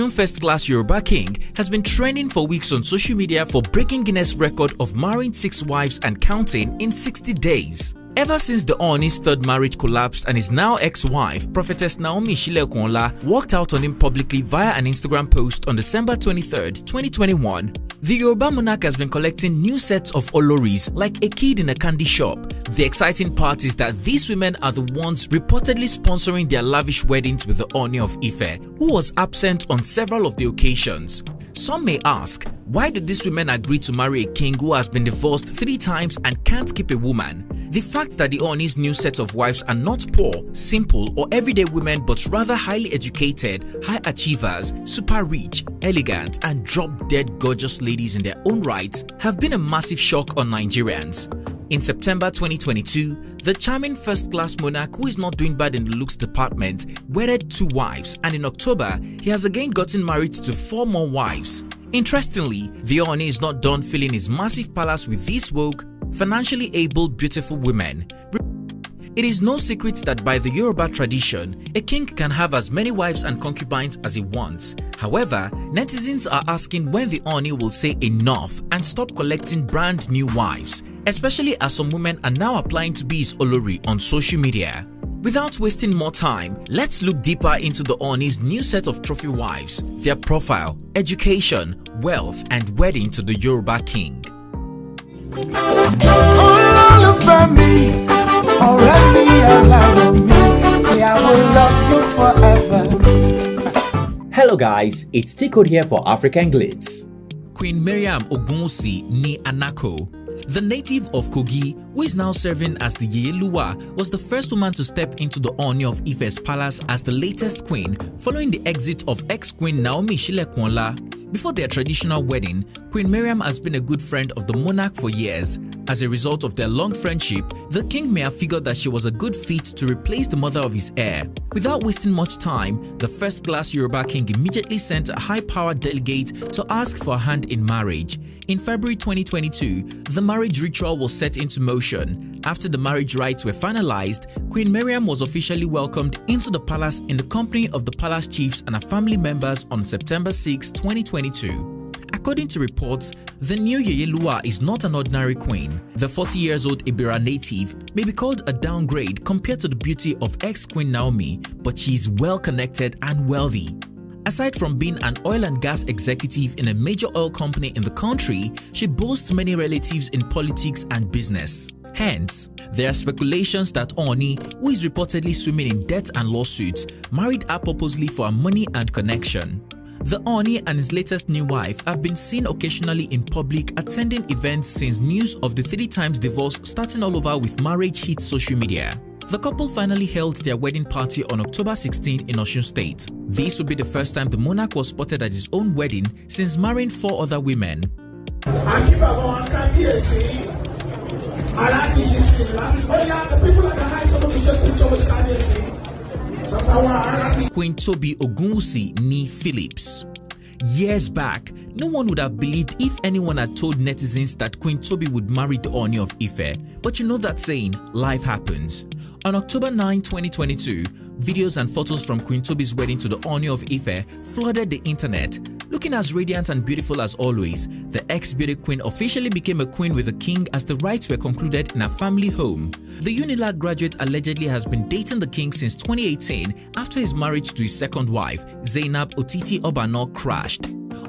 Osun first-class Yoruba King has been trending for weeks on social media for breaking Guinness record of marrying 6 wives and counting in 60 days. Ever since the Ooni's third marriage collapsed and his now ex-wife, Prophetess Naomi Shilekonla, walked out on him publicly via an Instagram post on December 23, 2021, the Yoruba Monarch has been collecting new sets of Oloris like a kid in a candy shop. The exciting part is that these women are the ones reportedly sponsoring their lavish weddings with the Ooni of Ife, who was absent on several of the occasions. Some may ask, why did these women agree to marry a king who has been divorced 3 times and can't keep a woman? The fact that the Ooni's new set of wives are not poor, simple or everyday women but rather highly educated, high achievers, super rich, elegant and drop-dead gorgeous ladies in their own right have been a massive shock on Nigerians. In September 2022, the charming first-class monarch, who is not doing bad in the looks department, wedded 2 wives, and in October, he has again gotten married to 4 more wives. Interestingly, the Ooni is not done filling his massive palace with these woke, financially able, beautiful women. It is no secret that by the Yoruba tradition, a king can have as many wives and concubines as he wants. However, netizens are asking when the Ooni will say enough and stop collecting brand new wives, especially as some women are now applying to be his Olori on social media. Without wasting more time, let's look deeper into the Ooni's new set of trophy wives, their profile, education, wealth and wedding to the Yoruba King. Hello guys, it's T-Code here for African Glitz. Queen Mariam Ogunwusi ni Anako, the native of Kogi, who is now serving as the Yeyeluwa, was the first woman to step into the Ooni of Ife's palace as the latest queen following the exit of ex-queen Naomi Shilekonla. Before their traditional wedding, Queen Mariam has been a good friend of the monarch for years. As a result of their long friendship, the king may have figured that she was a good fit to replace the mother of his heir. Without wasting much time, the first-class Yoruba King immediately sent a high-powered delegate to ask for a hand in marriage. In February 2022, the marriage ritual was set into motion. After the marriage rites were finalized, Queen Mariam was officially welcomed into the palace in the company of the palace chiefs and her family members on September 6, 2022. According to reports, the new Yeyeluwa is not an ordinary queen. The 40-years-old Ibira native may be called a downgrade compared to the beauty of ex-Queen Naomi, but she is well-connected and wealthy. Aside from being an oil and gas executive in a major oil company in the country, she boasts many relatives in politics and business. Hence, there are speculations that Ooni, who is reportedly swimming in debt and lawsuits, married her purposely for her money and connection. The Ooni and his latest new wife have been seen occasionally in public attending events since news of the 3 times divorce starting all over with marriage hit social media. The couple finally held their wedding party on October 16 in Osun State. This will be the first time the monarch was spotted at his own wedding since marrying 4 other women. Queen Tobi Ogunwusi ni Phillips. Years back, no one would have believed if anyone had told netizens that Queen Tobi would marry the Ooni of Ife, but you know that saying, life happens. On October 9, 2022, videos and photos from Queen Tobi's wedding to the Ooni of Ife flooded the internet. Looking as radiant and beautiful as always, the ex-beauty queen officially became a queen with the king as the rites were concluded in her family home. The UNILAG graduate allegedly has been dating the king since 2018 after his marriage to his second wife, Zainab Otiti Obano, crashed.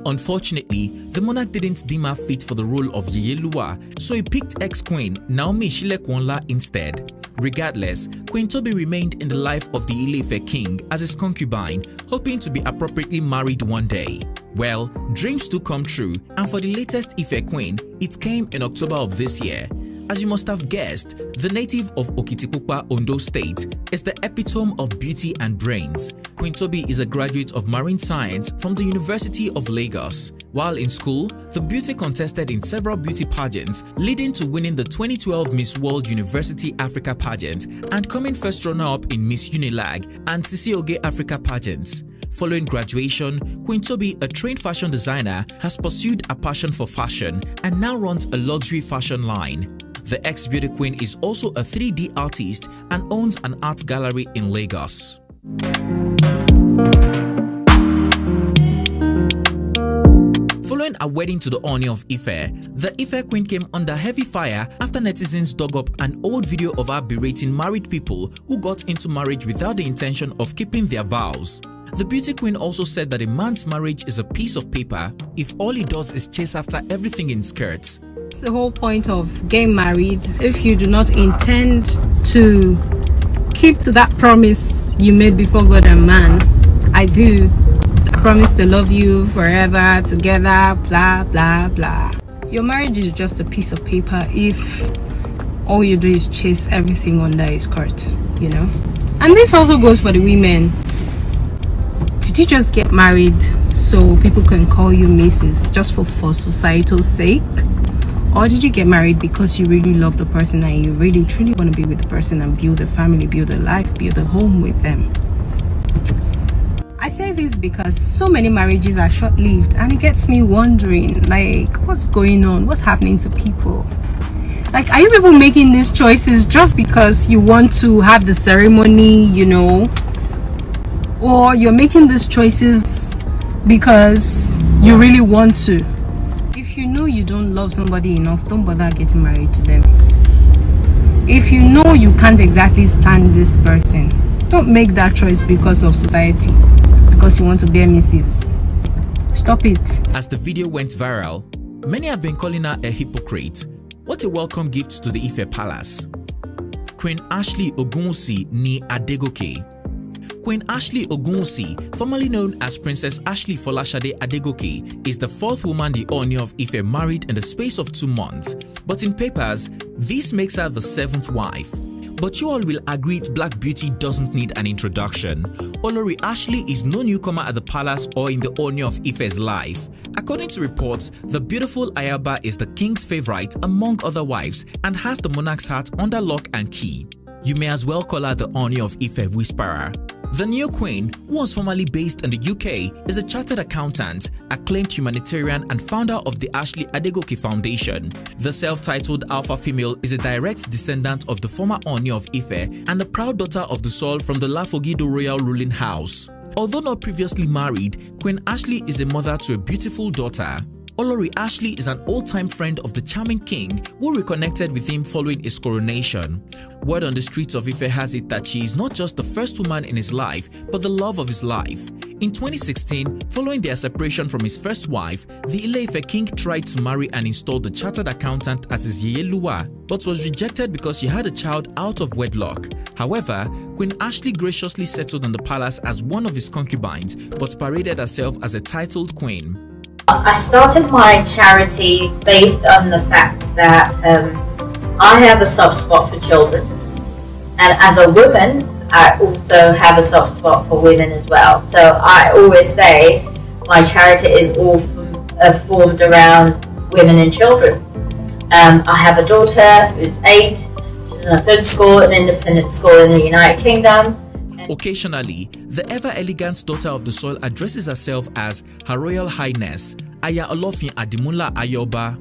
Unfortunately, the monarch didn't deem her fit for the role of Yeyeluwa, so he picked ex-queen Naomi Shilekonla instead. Regardless, Queen Tobi remained in the life of the Ile-Ife king as his concubine, hoping to be appropriately married one day. Well, dreams do come true, and for the latest Ife queen, it came in October of this year. As you must have guessed, the native of Okitipupa, Ondo State, is the epitome of beauty and brains. Queen Tobi is a graduate of marine science from the University of Lagos. While in school, the beauty contested in several beauty pageants, leading to winning the 2012 Miss World University Africa pageant and coming first runner-up in Miss Unilag and Sisi Oge Africa pageants. Following graduation, Queen Tobi, a trained fashion designer, has pursued a passion for fashion and now runs a luxury fashion line. The ex-beauty queen is also a 3D artist and owns an art gallery in Lagos. Following a wedding to the Ooni of Ife, the Ife queen came under heavy fire after netizens dug up an old video of her berating married people who got into marriage without the intention of keeping their vows. The beauty queen also said that a man's marriage is a piece of paper if all he does is chase after everything in skirts. It's the whole point of getting married. If you do not intend to keep to that promise you made before God and man, I promise to love you forever, together, blah, blah, blah. Your marriage is just a piece of paper if all you do is chase everything under his skirt, you know? And this also goes for the women. Did you just get married so people can call you Mrs. just for societal sake? Or did you get married because you really love the person and you really truly want to be with the person and build a family, build a life, build a home with them? I say this because so many marriages are short-lived, and it gets me wondering, like, what's going on? What's happening to people? Like, are you people making these choices just because you want to have the ceremony, you know? Or you're making these choices because you really want to? If you know you don't love somebody enough, don't bother getting married to them. If you know you can't exactly stand this person, don't make that choice because of society, because you want to bear Mrs. Stop it. As the video went viral, many have been calling her a hypocrite. What a welcome gift to the Ife Palace. Queen Ashley Ogunwusi ni Adegoke. Queen Ashley Ogunwusi, formerly known as Princess Ashley Folashade Adegoke, is the fourth woman the Ooni of Ife married in the space of 2 months. But in papers, this makes her the 7th wife. But you all will agree Black Beauty doesn't need an introduction. Olori Ashley is no newcomer at the palace or in the Ooni of Ife's life. According to reports, the beautiful Ayaba is the king's favorite among other wives and has the monarch's heart under lock and key. You may as well call her the Ooni of Ife whisperer. The new queen, who was formerly based in the UK, is a chartered accountant, acclaimed humanitarian and founder of the Ashley Adegoke Foundation. The self-titled alpha female is a direct descendant of the former Ooni of Ife and a proud daughter of the soil from the Lafogido royal ruling house. Although not previously married, Queen Ashley is a mother to a beautiful daughter. Olori Ashley is an old-time friend of the charming king who reconnected with him following his coronation. Word on the streets of Ife has it that she is not just the first woman in his life, but the love of his life. In 2016, following their separation from his first wife, the Ile-Ife king tried to marry and install the chartered accountant as his Yeyeluwa, but was rejected because she had a child out of wedlock. However, Queen Ashley graciously settled in the palace as one of his concubines, but paraded herself as a titled queen. I started my charity based on the fact that I have a soft spot for children, and as a woman I also have a soft spot for women as well. So I always say my charity is all formed around women and children. I have a daughter who's 8, she's in a good school, an independent school in the United Kingdom. Occasionally, the ever-elegant daughter of the soil addresses herself as Her Royal Highness, Aya Olofin Adimula Ayoba.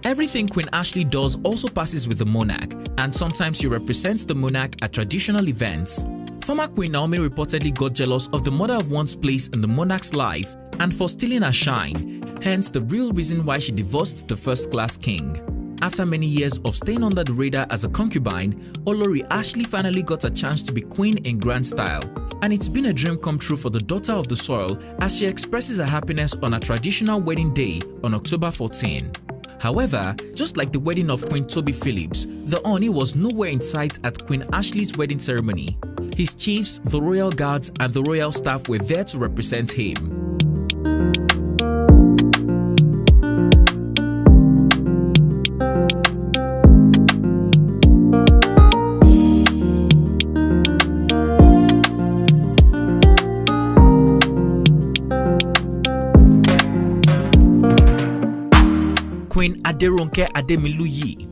Everything Queen Ashley does also passes with the monarch, and sometimes she represents the monarch at traditional events. Former Queen Naomi reportedly got jealous of the mother of one's place in the monarch's life and for stealing her shine, hence the real reason why she divorced the first-class king. After many years of staying under the radar as a concubine, Olori Ashley finally got a chance to be queen in grand style. And it's been a dream come true for the daughter of the soil as she expresses her happiness on a traditional wedding day on October 14. However, just like the wedding of Queen Toby Phillips, the Ooni was nowhere in sight at Queen Ashley's wedding ceremony. His chiefs, the royal guards and the royal staff were there to represent him. Queen Aderonke Ademiluyi.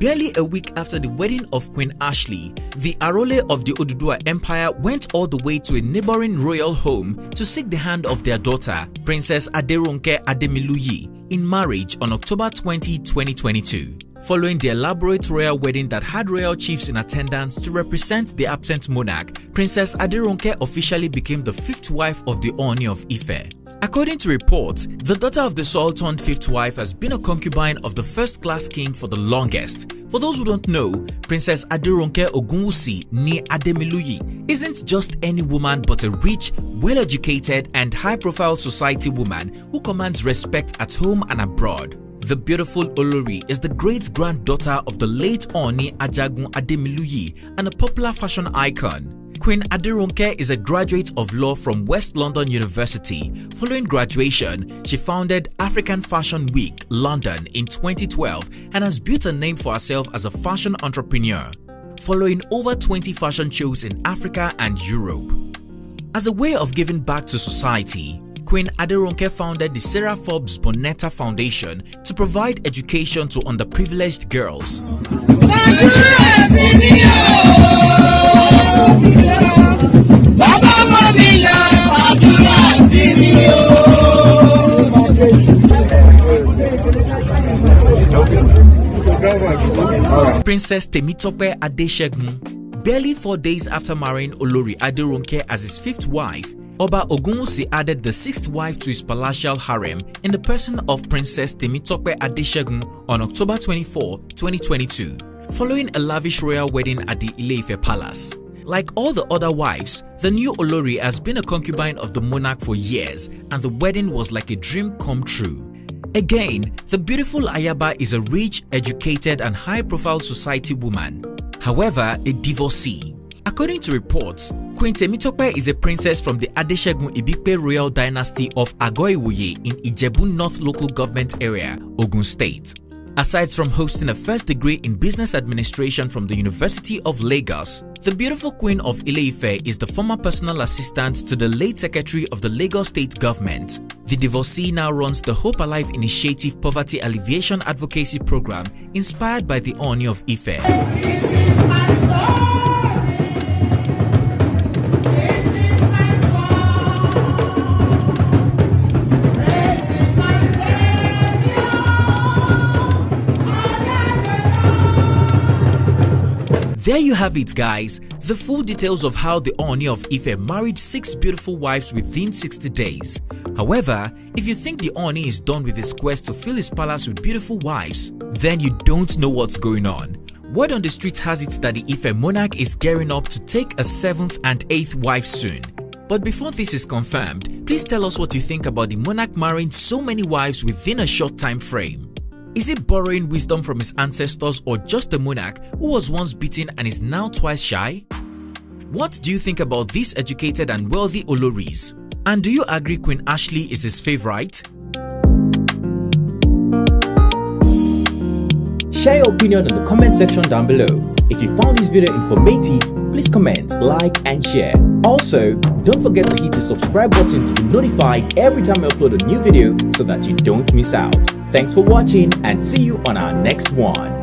Barely a week after the wedding of Queen Ashley, the Arole of the Oduduwa Empire went all the way to a neighboring royal home to seek the hand of their daughter, Princess Aderonke Ademiluyi, in marriage on October 20, 2022. Following the elaborate royal wedding that had royal chiefs in attendance to represent the absent monarch, Princess Aderonke officially became the 5th wife of the Ooni of Ife. According to reports, the daughter of the Sultan 5th wife has been a concubine of the first-class king for the longest. For those who don't know, Princess Aderonke Ogunwusi ni Ademiluyi isn't just any woman but a rich, well-educated and high-profile society woman who commands respect at home and abroad. The beautiful Olori is the great-granddaughter of the late Ooni Ajagun Ademiluyi and a popular fashion icon. Queen Aderonke is a graduate of law from West London University. Following graduation, she founded African Fashion Week, London in 2012 and has built a name for herself as a fashion entrepreneur, following over 20 fashion shows in Africa and Europe. As a way of giving back to society, Queen Aderonke founded the Sarah Forbes Bonetta Foundation to provide education to underprivileged girls. Princess Temitope Adesegun, barely 4 days after marrying Olori Aderonke as his 5th wife, Oba Ogunwusi added the 6th wife to his palatial harem in the person of Princess Temitope Adesegun on October 24, 2022, following a lavish royal wedding at the Ile-Ife Palace. Like all the other wives, the new Olori has been a concubine of the monarch for years, and the wedding was like a dream come true. Again, the beautiful Ayaba is a rich, educated and high-profile society woman, however a divorcee. According to reports, Queen Temitope is a princess from the Adesegun Ibikpe royal dynasty of Agoiwoye in Ijebu North local government area, Ogun State. Aside from hosting a first degree in business administration from the University of Lagos, the beautiful Queen of Ile-Ife is the former personal assistant to the late Secretary of the Lagos State Government. The divorcee now runs the Hope Alive Initiative Poverty Alleviation Advocacy Program inspired by the Ooni of Ife. This is my story. This is my song. Praising my Savior. There you have it, guys. The full details of how the Ooni of Ife married 6 beautiful wives within 60 days. However, if you think the Ooni is done with his quest to fill his palace with beautiful wives, then you don't know what's going on. Word on the street has it that the Ife monarch is gearing up to take a 7th and 8th wife soon. But before this is confirmed, please tell us what you think about the monarch marrying so many wives within a short time frame. Is it borrowing wisdom from his ancestors or just a monarch who was once beaten and is now twice shy? What do you think about these educated and wealthy Oloris? And do you agree Queen Ashley is his favorite? Share your opinion in the comment section down below. If you found this video informative, please comment, like and share. Also, don't forget to hit the subscribe button to be notified every time I upload a new video so that you don't miss out. Thanks for watching and see you on our next one.